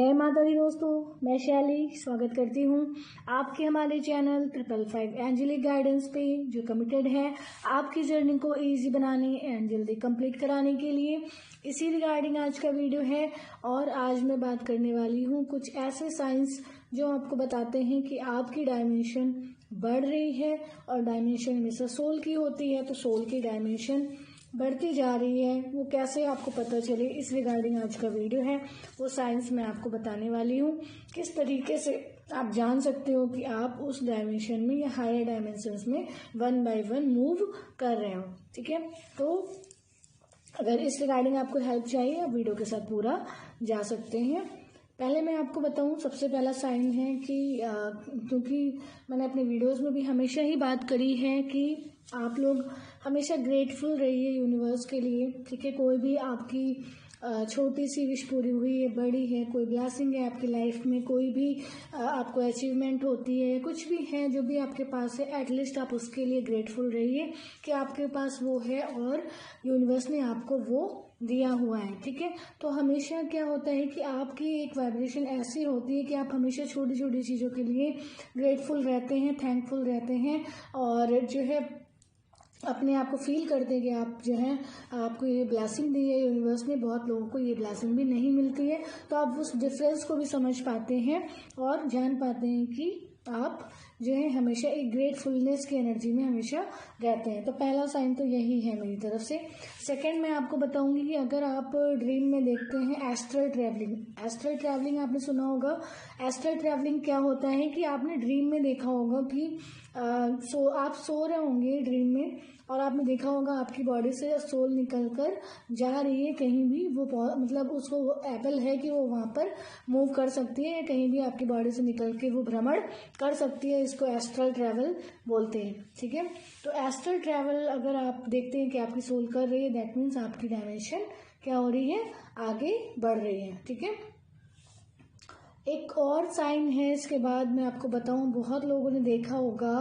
जय माता दी दोस्तों, मैं शैली स्वागत करती हूँ आपके हमारे चैनल 555 एंजेलिक गाइडेंस पे, जो कमिटेड है आपकी जर्नी को इजी बनाने एंड जल्दी कंप्लीट कराने के लिए। इसी रिगार्डिंग आज का वीडियो है और आज मैं बात करने वाली हूँ कुछ ऐसे साइंस जो आपको बताते हैं कि आपकी डायमेंशन बढ़ रही है। और डायमेंशन हमेशा सोल की होती है, तो सोल की डायमेंशन बढ़ती जा रही है, वो कैसे आपको पता चले, इस रिगार्डिंग आज का वीडियो है। वो साइंस मैं आपको बताने वाली हूँ, किस तरीके से आप जान सकते हो कि आप उस डायमेंशन में या हायर डायमेंशंस में 1 बाय 1 मूव कर रहे हो। ठीक है, तो अगर इस रिगार्डिंग आपको हेल्प चाहिए, आप वीडियो के साथ पूरा जा सकते हैं। पहले मैं आपको बताऊं, सबसे पहला साइन है कि क्योंकि मैंने अपने वीडियोस में भी हमेशा ही बात करी है कि आप लोग हमेशा ग्रेटफुल रहिए यूनिवर्स के लिए। ठीक है, कोई भी आपकी छोटी सी विश पूरी हुई है, बड़ी है, कोई ब्लेसिंग है आपकी लाइफ में, कोई भी आपको अचीवमेंट होती है, कुछ भी है जो भी आपके पास है, एटलीस्ट आप उसके लिए ग्रेटफुल रहिए कि आपके पास वो है और यूनिवर्स ने आपको वो दिया हुआ है। ठीक है, तो हमेशा क्या होता है कि आपकी एक वाइब्रेशन ऐसी होती है कि आप हमेशा छोटी छोटी चीज़ों के लिए ग्रेटफुल रहते हैं, थैंकफुल रहते हैं और जो है अपने आप को फील करते हैं कि आप जो है आपको ये ब्लेसिंग दी है यूनिवर्स ने। बहुत लोगों को ये ब्लेसिंग भी नहीं मिलती है, तो आप उस डिफरेंस को भी समझ पाते हैं और जान पाते हैं कि आप जो है हमेशा एक ग्रेटफुलनेस की एनर्जी में हमेशा रहते हैं। तो पहला साइन तो यही है मेरी तरफ से। सेकंड मैं आपको बताऊंगी कि अगर आप ड्रीम में देखते हैं एस्ट्रल ट्रैवलिंग। एस्ट्रल ट्रैवलिंग आपने सुना होगा। एस्ट्रल ट्रैवलिंग क्या होता है कि आपने ड्रीम में देखा होगा कि आप सो रहे होंगे ड्रीम में और आपने देखा होगा आपकी बॉडी से सोल निकल कर जा रही है कहीं भी। वो मतलब उसको एबल है कि वो वहाँ पर मूव कर सकती है या कहीं भी आपकी बॉडी से निकल के वो भ्रमण कर सकती है। इसको एस्ट्रल ट्रैवल बोलते हैं। ठीक है, तो एस्ट्रल ट्रैवल अगर आप देखते हैं कि आपकी सोल कर रही है, दैट मीन्स आपकी डायमेंशन क्या हो रही है, आगे बढ़ रही है। ठीक है, एक और साइन है इसके बाद मैं आपको बताऊं, बहुत लोगों ने देखा होगा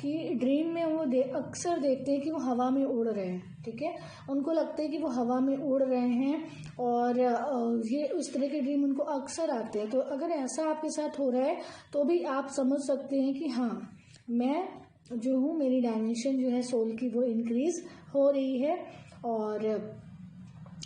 कि ड्रीम में वो अक्सर देखते हैं कि वो हवा में उड़ रहे हैं। ठीक है, उनको लगता है कि वो हवा में उड़ रहे हैं और ये उस तरह के ड्रीम उनको अक्सर आते हैं। तो अगर ऐसा आपके साथ हो रहा है तो भी आप समझ सकते हैं कि हाँ, मैं जो हूँ, मेरी डायमेंशन जो है सोल की वो इंक्रीज हो रही है। और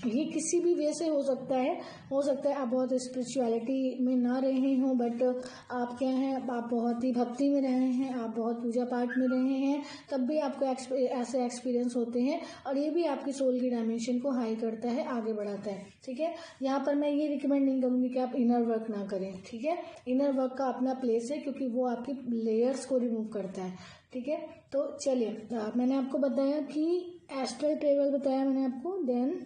ये किसी भी वे से हो सकता है आप बहुत स्पिरिचुअलिटी में ना रहे हों, बट आप क्या हैं, आप बहुत ही भक्ति में रहे हैं, आप बहुत पूजा पाठ में रहे हैं, तब भी आपको ऐसे एक्सपीरियंस होते हैं और ये भी आपकी सोल की डायमेंशन को हाई करता है, आगे बढ़ाता है। ठीक है, यहाँ पर मैं ये रिकमेंड नहीं करूँगी कि आप इनर वर्क ना करें। ठीक है, इनर वर्क का अपना प्लेस है क्योंकि वो आपके लेयर्स को रिमूव करता है। ठीक है, तो चलिए, मैंने आपको बताया कि एस्ट्रल ट्रेवल बताया मैंने आपको। देन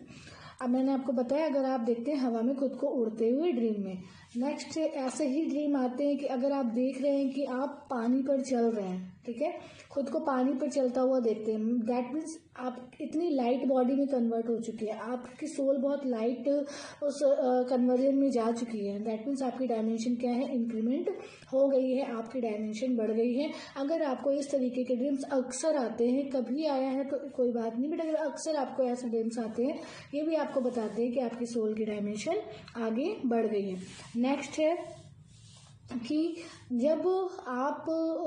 अब मैंने आपको बताया अगर आप देखते हैं हवा में खुद को उड़ते हुए ड्रीम में। नेक्स्ट ऐसे ही ड्रीम आते हैं कि अगर आप देख रहे हैं कि आप पानी पर चल रहे हैं। ठीक है, खुद को पानी पर चलता हुआ देखते हैं, दैट मीन्स आप इतनी लाइट बॉडी में कन्वर्ट हो चुकी है, आपकी सोल बहुत लाइट उस कन्वर्जन में जा चुकी है। दैट मीन्स आपकी डायमेंशन क्या है, इंक्रीमेंट हो गई है, आपकी डायमेंशन बढ़ गई है। अगर आपको इस तरीके के ड्रीम्स अक्सर आते हैं, कभी आया है तो कोई बात नहीं, बट अगर अक्सर आपको ऐसे ड्रीम्स आते हैं, ये भी आपको बताते हैं कि आपकी सोल की डायमेंशन आगे बढ़ गई है। नेक्स्ट है कि जब आप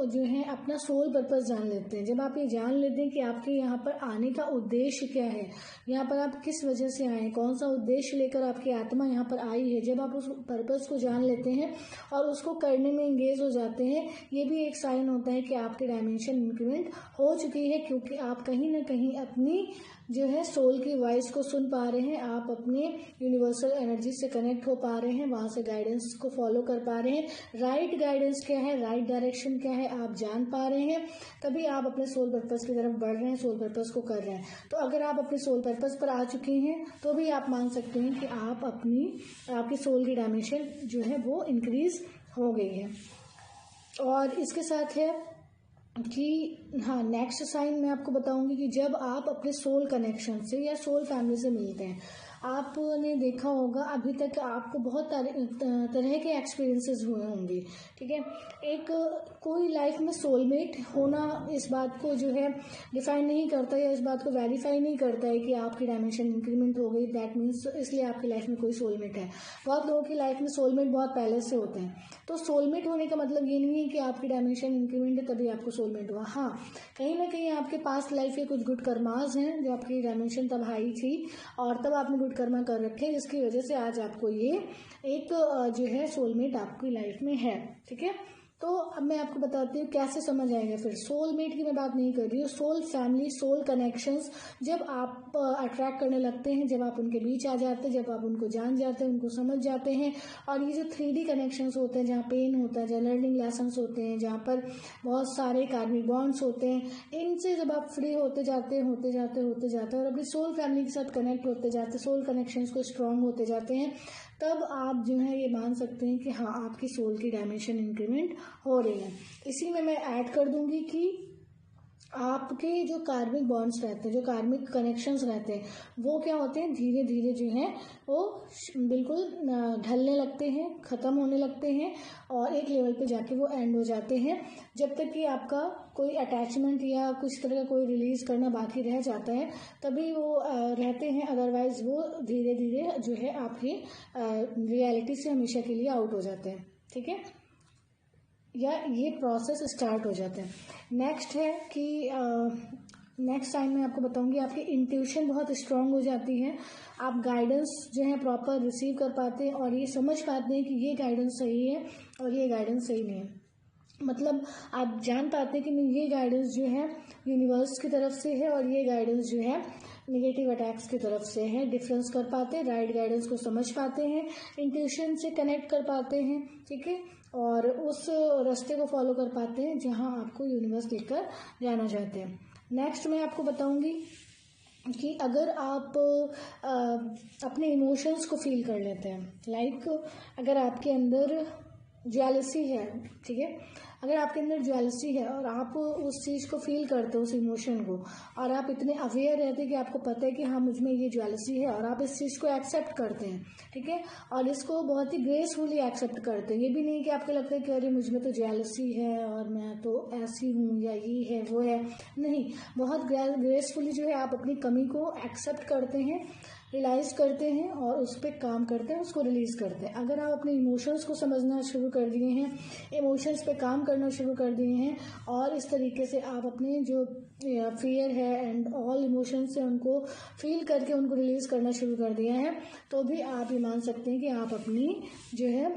जो है अपना सोल पर्पस जान लेते हैं, जब आप ये जान लेते हैं कि आपके यहाँ पर आने का उद्देश्य क्या है, यहाँ पर आप किस वजह से आए, कौन सा उद्देश्य लेकर आपकी आत्मा यहाँ पर आई है, जब आप उस पर्पस को जान लेते हैं और उसको करने में एंगेज हो जाते हैं, ये भी एक साइन होता है कि आपकी डायमेंशन इंक्रीमेंट हो चुकी है। क्योंकि आप कहीं ना कहीं अपनी जो है सोल की वॉइस को सुन पा रहे हैं, आप अपने यूनिवर्सल एनर्जी से कनेक्ट हो पा रहे हैं, वहाँ से गाइडेंस को फॉलो कर पा रहे हैं। राइट गाइडेंस क्या है, राइट डायरेक्शन क्या है, आप जान पा रहे हैं, तभी आप अपने सोल पर्पस की तरफ बढ़ रहे हैं, सोल पर्पस को कर रहे हैं। तो अगर आप अपने सोल पर्पस पर आ चुके हैं तो भी आप मान सकते हैं कि आप आपकी सोल की डायमेंशन जो है वो इंक्रीज हो गई है। और इसके साथ है कि हाँ, नेक्स्ट साइन मैं आपको बताऊंगी कि जब आप अपने सोल कनेक्शन से या सोल फैमिली से मिलते हैं, आपने देखा होगा अभी तक आपको बहुत तरह के एक्सपीरियंसेस हुए होंगे, ठीक है। एक कोई लाइफ में सोलमेट होना इस बात को जो है डिफाइन नहीं करता या इस बात को वेरीफाई नहीं करता है कि आपकी डायमेंशन इंक्रीमेंट हो गई, दैट मीन्स इसलिए आपकी लाइफ में कोई सोलमेट है। बहुत लोगों की लाइफ में सोलमेट बहुत पहले से होते हैं, तो सोलमेट होने का मतलब ये नहीं है कि आपकी डायमेंशन इंक्रीमेंट है तभी आपको सोलमेट हुआ। हाँ, कहीं ना कहीं आपके पास्ट लाइफ के कुछ गुड कर्मास हैं जो आपकी डायमेंशन तब हाई थी और तब आपने गुड कर्मा कर रखे, जिसकी वजह से आज आपको ये एक जो है सोलमेट आपकी लाइफ में है, ठीक है। तो अब मैं आपको बताती हूँ कैसे समझ आएगा। फिर सोलमेट की मैं बात नहीं कर रही हूँ, सोल फैमिली, सोल कनेक्शंस जब आप अट्रैक्ट करने लगते हैं, जब आप उनके बीच आ जाते हैं, जब आप उनको जान जाते हैं, उनको समझ जाते हैं, और ये जो 3D कनेक्शंस होते हैं, जहाँ पेन होता है, जहाँ लर्निंग लेसन्स होते हैं, जहाँ पर बहुत सारे कार्मिक बॉन्ड्स होते हैं, इनसे जब आप फ्री होते जाते और अपनी सोल फैमिली के साथ कनेक्ट होते जाते, सोल कनेक्शंस को स्ट्रांग होते जाते हैं, तब आप जो है ये मान सकते हैं कि हाँ आपकी सोल की डायमेंशन इंक्रीमेंट हो रही है। इसी में मैं ऐड कर दूंगी कि आपके जो कार्मिक बॉन्ड्स रहते हैं, जो कार्मिक कनेक्शंस रहते हैं, वो क्या होते हैं, धीरे धीरे जो है वो बिल्कुल ढलने लगते हैं, ख़त्म होने लगते हैं और एक लेवल पे जाके वो एंड हो जाते हैं। जब तक कि आपका कोई अटैचमेंट या कुछ तरह का कोई रिलीज़ करना बाकी रह जाता है तभी वो रहते हैं, अदरवाइज वो धीरे धीरे जो है आपकी रियलिटी से हमेशा के लिए आउट हो जाते हैं, ठीक है, या ये प्रोसेस स्टार्ट हो जाता है। नेक्स्ट है कि नेक्स्ट टाइम मैं आपको बताऊंगी आपकी इंट्यूशन बहुत स्ट्रांग हो जाती है, आप गाइडेंस जो है प्रॉपर रिसीव कर पाते हैं और ये समझ पाते हैं कि ये गाइडेंस सही है और ये गाइडेंस सही नहीं है। मतलब आप जान पाते हैं कि ये गाइडेंस जो है यूनिवर्स की तरफ से है और ये गाइडेंस जो है नेगेटिव अटैक्स की तरफ से है। डिफरेंस कर पाते हैं, राइट गाइडेंस को समझ पाते हैं, इंट्यूशन से कनेक्ट कर पाते हैं, ठीक है, और उस रास्ते को फॉलो कर पाते हैं जहां आपको यूनिवर्स लेकर जाना चाहते हैं। नेक्स्ट मैं आपको बताऊंगी कि अगर आप अपने इमोशंस को फील कर लेते हैं, लाइक अगर आपके अंदर जेलसी है, ठीक है, अगर आपके अंदर जेलसी है और आप उस चीज़ को फील करते हो, उस इमोशन को, और आप इतने अवेयर रहते हैं कि आपको पता है कि हाँ मुझ में ये जेलसी है और आप इस चीज़ को एक्सेप्ट करते हैं, ठीक है, और इसको बहुत ही ग्रेसफुली एक्सेप्ट करते हैं। ये भी नहीं कि आपको लगता है कि अरे मुझ में तो जेलसी है और मैं तो ऐसी हूँ या ये है वो है, नहीं, बहुत ग्रेसफुली जो है आप अपनी कमी को एक्सेप्ट करते हैं, रियलाइज करते हैं और उस पर काम करते हैं, उसको रिलीज करते हैं। अगर आप अपने इमोशंस को समझना शुरू कर दिए हैं, इमोशंस पे काम करना शुरू कर दिए हैं और इस तरीके से आप अपने जो फियर है एंड ऑल इमोशंस से उनको फील करके उनको रिलीज करना शुरू कर दिया है, तो भी आप ये मान सकते हैं कि आप अपनी जो है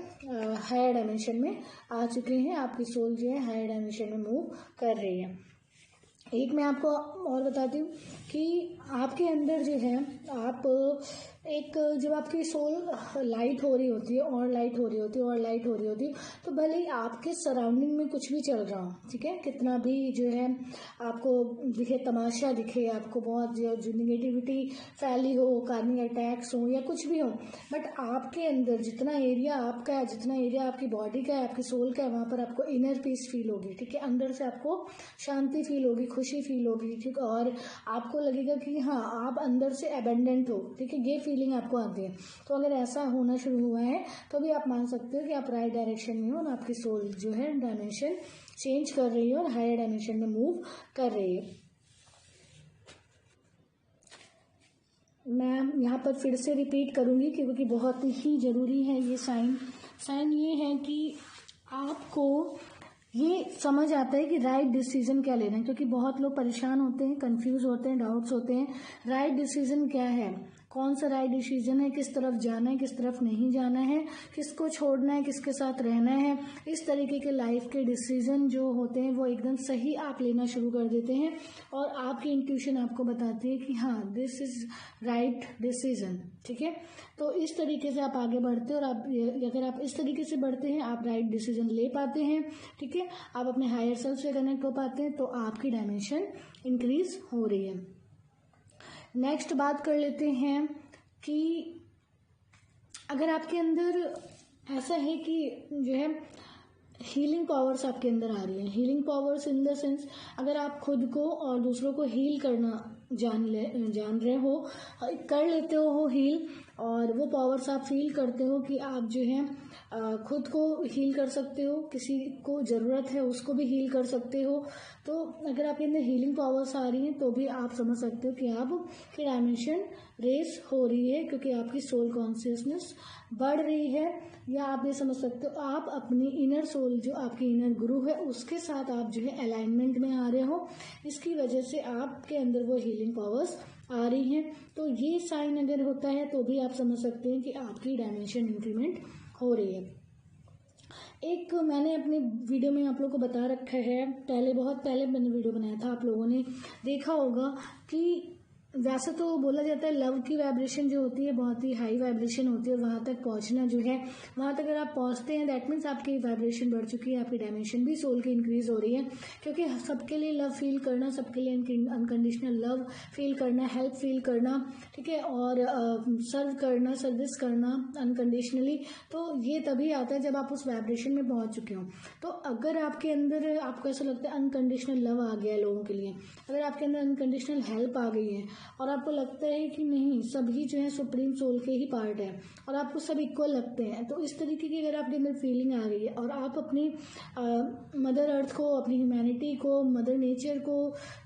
हायर डायमेंशन में आ चुके हैं, आपकी सोल जो है हायर डायमेंशन में मूव कर रही है। एक मैं आपको और बताती हूँ कि आपके अंदर जो है आप एक जब आपकी सोल लाइट हो रही होती है और लाइट हो रही होती है और लाइट हो रही होती है, तो भले ही आपके सराउंडिंग में कुछ भी चल रहा हो, ठीक है, कितना भी जो है आपको दिखे, तमाशा दिखे, आपको बहुत जो निगेटिविटी फैली हो, कार्मिक अटैक्स हो या कुछ भी हो, बट आपके अंदर जितना एरिया आपका है, जितना एरिया आपकी बॉडी का है, आपकी सोल का है, वहाँ पर आपको इनर पीस फील होगी, ठीक है, अंदर से आपको शांति फील होगी, खुशी फील होगी, ठीक, और आपको लगेगा कि हाँ आप अंदर से एबेंडेंट हो, ठीक है, ये फीलिंग आपको आती है। तो अगर ऐसा होना शुरू हुआ है तो भी आप मान सकते हो कि आप राइट डायरेक्शन में हो और आपकी सोल जो है डायमेंशन चेंज कर रही है और हायर डायमेंशन में मूव कर रही है। मैं यहाँ पर फिर से रिपीट करूँगी क्योंकि बहुत ही ज़रूरी है ये साइन ये है कि आपको ये समझ आता है कि राइट डिसीजन क्या लेना है, क्योंकि बहुत लोग परेशान होते हैं, कंफ्यूज होते हैं, डाउट्स होते हैं, राइट डिसीजन क्या है, कौन सा राइट डिसीजन है, किस तरफ जाना है, किस तरफ नहीं जाना है, किसको छोड़ना है, किसके साथ रहना है। इस तरीके के लाइफ के डिसीजन जो होते हैं वो एकदम सही आप लेना शुरू कर देते हैं और आपकी इंट्यूशन आपको बताती है कि हाँ दिस इज राइट डिसीजन, ठीक है। तो इस तरीके से आप आगे बढ़ते हैं और आप अगर आप इस तरीके से बढ़ते हैं आप राइट डिसीजन ले पाते हैं, ठीक है, आप अपने हायर सेल्फ से कनेक्ट हो पाते हैं, तो आपकी डायमेंशन इंक्रीज हो रही है। नेक्स्ट बात कर लेते हैं कि अगर आपके अंदर ऐसा है कि जो है हीलिंग पावर्स आपके अंदर आ रही हैं। Healing powers in the sense, अगर आप खुद को और दूसरों को हील करना जान रहे हो, कर लेते हो हील, और वो पावर्स आप फील करते हो कि आप जो है खुद को हील कर सकते हो, किसी को ज़रूरत है उसको भी हील कर सकते हो। तो अगर आपके अंदर हीलिंग पावर्स आ रही हैं तो भी आप समझ सकते हो कि आप की डायमेंशन रेस हो रही है, क्योंकि आपकी सोल कॉन्शियसनेस बढ़ रही है। या आप ये समझ सकते हो आप अपनी इनर सोल, जो आपकी इनर गुरु है, उसके साथ आप जो है अलाइनमेंट में आ रहे हो, इसकी वजह से आपके अंदर वो हीलिंग पावर्स आ रही हैं। तो ये साइन अगर होता है तो भी आप समझ सकते हैं कि आपकी डायमेंशन इंक्रीमेंट हो रही है। एक मैंने अपने वीडियो में आप लोगों को बता रखा है, पहले बहुत पहले मैंने वीडियो बनाया था, आप लोगों ने देखा होगा कि वैसे तो बोला जाता है लव की वाइब्रेशन जो होती है बहुत ही हाई वाइब्रेशन होती है, और वहाँ तक पहुँचना जो है, वहाँ तक अगर आप पहुँचते हैं दैट मीन्स आपकी वाइब्रेशन बढ़ चुकी है, आपकी डायमेंशन भी सोल की इंक्रीज हो रही है। क्योंकि सबके लिए लव फील करना, सबके लिए अनकंडीशनल लव फील करना, हेल्प फील करना, ठीक है, और सर्व करना, सर्विस करना अनकंडीशनली, तो ये तभी आता है जब आप उस वाइब्रेशन में पहुँच चुके हो। तो अगर आपके अंदर आपको ऐसा लगता है अनकंडीशनल लव आ गया है लोगों के लिए, अगर आपके अंदर अनकंडीशनल हेल्प आ गई है, और आपको लगता है कि नहीं सभी जो है सुप्रीम सोल के ही पार्ट है और आपको सब इक्वल लगते हैं, तो इस तरीके की अगर आपके अंदर फीलिंग आ गई है और आप अपनी मदर अर्थ को, अपनी ह्यूमैनिटी को, मदर नेचर को,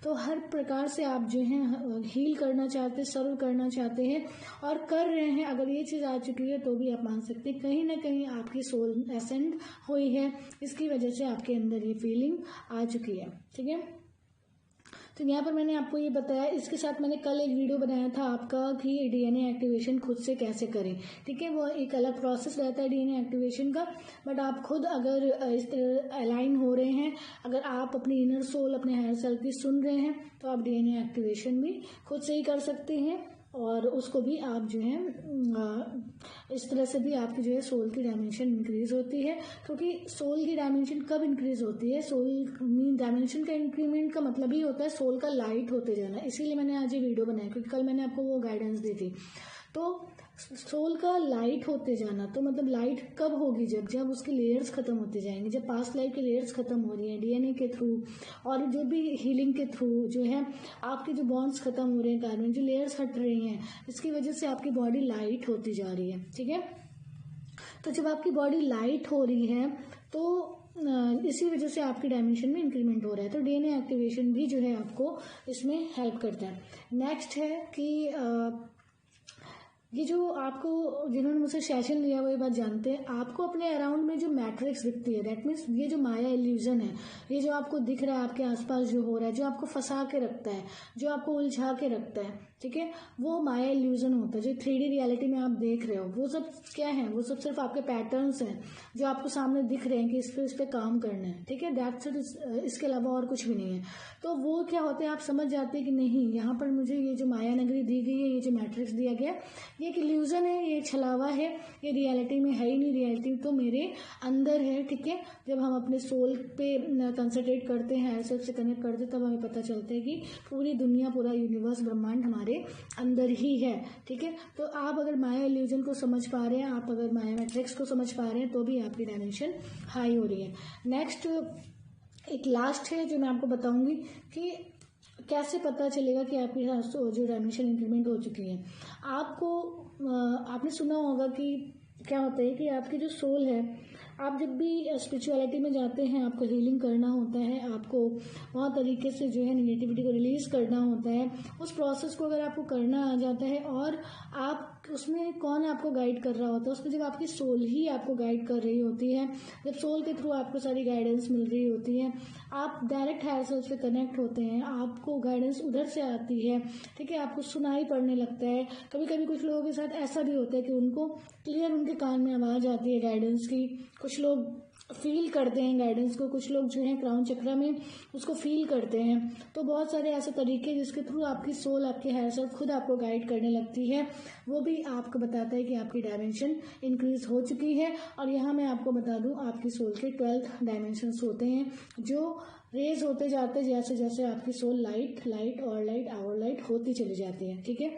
तो हर प्रकार से आप जो है हील करना चाहते हैं, सर्व करना चाहते हैं और कर रहे हैं, अगर ये चीज़ आ चुकी है तो भी आप मान सकते हैं कहीं ना कहीं आपकी सोल एसेंड हुई है, इसकी वजह से आपके अंदर ये फीलिंग आ चुकी है। ठीक है, तो यहाँ पर मैंने आपको ये बताया। इसके साथ मैंने कल एक वीडियो बनाया था आपका कि डीएनए एक्टिवेशन खुद से कैसे करें। ठीक है, वो एक अलग प्रोसेस रहता है डीएनए एक्टिवेशन का, बट आप खुद अगर अलाइन हो रहे हैं, अगर आप अपनी इनर सोल, अपने हायर सेल्फ की सुन रहे हैं, तो आप डीएनए एक्टिवेशन भी खुद से ही कर सकते हैं, और उसको भी आप जो है इस तरह से भी आपकी जो है सोल की डायमेंशन इंक्रीज होती है। क्योंकि सोल की डायमेंशन कब इंक्रीज होती है, सोल डायमेंशन का इंक्रीमेंट का मतलब ही होता है सोल का लाइट होते जाना। इसीलिए मैंने आज ये वीडियो बनाया, क्योंकि कल मैंने आपको वो गाइडेंस दी थी। तो सोल का लाइट होते जाना, तो मतलब लाइट कब होगी, जब उसके लेयर्स खत्म होते जाएंगे, जब पास्ट लाइफ के लेयर्स खत्म हो रही हैं डीएनए के थ्रू और जो भी हीलिंग के थ्रू जो है आपके जो बॉन्ड्स खत्म हो रहे हैं, कार्बन जो लेयर्स हट रही हैं, इसकी वजह से आपकी बॉडी लाइट होती जा रही है। ठीक है, तो जब आपकी बॉडी लाइट हो रही है तो इसी वजह से आपकी डायमेंशन में इंक्रीमेंट हो रहा है, तो डीएनए एक्टिवेशन भी जो है आपको इसमें हेल्प करता है। नेक्स्ट है कि ये जो आपको, जिन्होंने मुझसे सेशन लिया वो ये बात जानते हैं, आपको अपने अराउंड में जो मैट्रिक्स दिखती है, दैट मीन्स ये जो माया इल्यूजन है, ये जो आपको दिख रहा है आपके आसपास जो हो रहा है, जो आपको फंसा के रखता है, जो आपको उलझा के रखता है, ठीक है, वो माया इल्यूजन होता है। जो 3D रियलिटी में आप देख रहे हो वो सब क्या है, वो सब सिर्फ आपके पैटर्न्स हैं जो आपको सामने दिख रहे हैं कि इस पे काम करना है। ठीक है, दैट्स इट, इसके अलावा और कुछ भी नहीं है। तो वो क्या होते हैं, आप समझ जाते हैं कि नहीं, यहाँ पर मुझे ये जो माया नगरी दी गई है, ये जो मैट्रिक्स दिया गया, ये एक इल्यूजन है, ये छलावा है, ये रियलिटी में है ही नहीं, रियलिटी तो मेरे अंदर है। ठीक है, जब हम अपने सोल पे कंसंट्रेट करते हैं, हायर सेल्फ से कनेक्ट करते हैं, तब हमें पता चलता है कि पूरी दुनिया, पूरा यूनिवर्स, ब्रह्मांड हमारे अंदर ही है। ठीक है, तो आप अगर माया इल्यूजन को समझ पा रहे हैं, आप अगर माया मैट्रिक्स को समझ पा रहे हैं, तो भी आपकी डायमेंशन हाई हो रही है। नेक्स्ट एक लास्ट है जो मैं आपको बताऊंगी कि कैसे पता चलेगा कि आपकी जो डायमेंशन इंक्रीमेंट हो चुकी है। आपने सुना होगा कि क्या होता है कि आपकी जो सोल है, आप जब भी स्पिरिचुअलिटी में जाते हैं, आपको हीलिंग करना होता है, आपको बहुत तरीके से जो है निगेटिविटी को रिलीज करना होता है, उस प्रोसेस को अगर आपको करना आ जाता है और आप उसमें कौन आपको गाइड कर रहा होता है, उसमें जब आपकी सोल ही आपको गाइड कर रही होती है, जब सोल के थ्रू आपको सारी गाइडेंस मिल रही होती है, आप डायरेक्ट हायर सेल्फ से कनेक्ट होते हैं, आपको गाइडेंस उधर से आती है। ठीक है, आपको सुनाई पड़ने लगता है। कभी कभी कुछ लोगों के साथ ऐसा भी होता है कि उनको क्लियर उनके कान में आवाज़ आती है गाइडेंस की, कुछ लोग फील करते हैं गाइडेंस को, कुछ लोग जो है क्राउन चक्र में उसको फील करते हैं। तो बहुत सारे ऐसे तरीके जिसके थ्रू आपकी सोल, आपकी हायर सेल्फ खुद आपको गाइड करने लगती है, वो भी आपको बताता है कि आपकी डायमेंशन इंक्रीज हो चुकी है। और यहाँ मैं आपको बता दूं, आपकी सोल के 12 डायमेंशंस होते हैं जो रेज होते जाते हैं जैसे जैसे आपकी सोल लाइट और लाइट होती चली जाती है। ठीक है,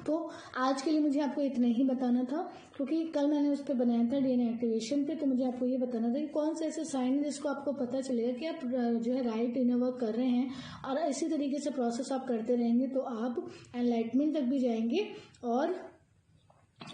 तो आज के लिए मुझे आपको इतना ही बताना था, क्योंकि कल मैंने उस पर बनाया था डीएनए एक्टिवेशन पे, तो मुझे आपको ये बताना था कि कौन सा ऐसा साइन है जिसको आपको पता चलेगा कि आप जो है राइट इनर वर्क कर रहे हैं, और इसी तरीके से प्रोसेस आप करते रहेंगे तो आप एनलाइटमेंट तक भी जाएंगे और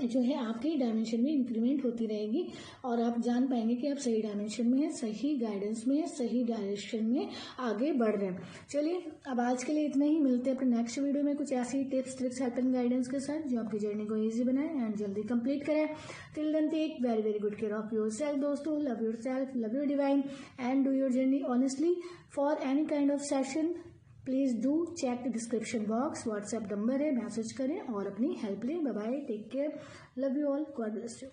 जो है आपकी डायमेंशन में इंक्रीमेंट होती रहेगी, और आप जान पाएंगे कि आप सही डायमेंशन में है, सही गाइडेंस में है, सही डायरेक्शन में आगे बढ़ रहे हैं। चलिए अब आज के लिए इतना ही, मिलते हैं अपने नेक्स्ट वीडियो में कुछ ऐसी tips tricks help and guidance के साथ जो आपकी जर्नी को ईजी बनाए एंड जल्दी कंप्लीट करें। Till then take very very good care of your self दोस्तों, love your self, love your divine and do your journey honestly. For any kind of session please do check the description box, WhatsApp number है, message करें और अपनी help लें। Bye bye, take care, love you all, God bless you.